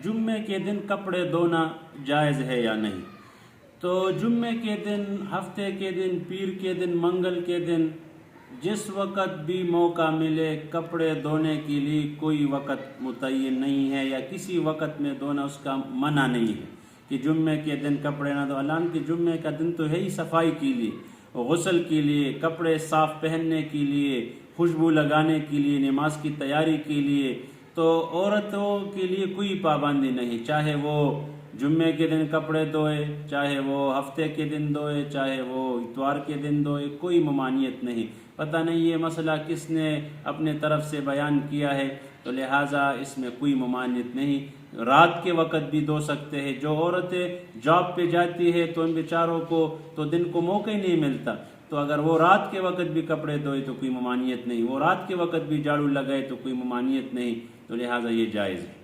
جمعے کے دن کپڑے دھونا جائز ہے یا نہیں؟ تو جمعے کے دن، ہفتے کے دن، پیر کے دن، منگل کے دن، جس وقت بھی موقع ملے کپڑے دھونے کے لیے کوئی وقت متعین نہیں ہے، یا کسی وقت میں دھونا اس کا منع نہیں ہے کہ جمعے کے دن کپڑے نہ دھو۔ حالانکہ جمعے کا دن تو ہے ہی صفائی کے لیے، غسل کے لیے، کپڑے صاف پہننے کے لیے، خوشبو لگانے کے لیے، نماز کی تیاری کے لیے، تو عورتوں کے لیے کوئی پابندی نہیں، چاہے وہ جمعے کے دن کپڑے دھوئے، چاہے وہ ہفتے کے دن دھوئے، چاہے وہ اتوار کے دن دھوئے، کوئی ممانعت نہیں۔ پتہ نہیں یہ مسئلہ کس نے اپنے طرف سے بیان کیا ہے، تو لہٰذا اس میں کوئی ممانعت نہیں۔ رات کے وقت بھی دھو سکتے ہیں۔ جو عورتیں جاب پہ جاتی ہے تو ان بیچاروں کو تو دن کو موقع ہی نہیں ملتا، تو اگر وہ رات کے وقت بھی کپڑے دھوئے تو کوئی ممانعت نہیں، وہ رات کے وقت بھی جھاڑو لگائے تو کوئی ممانعت نہیں، تو لہٰذا یہ جائز ہے۔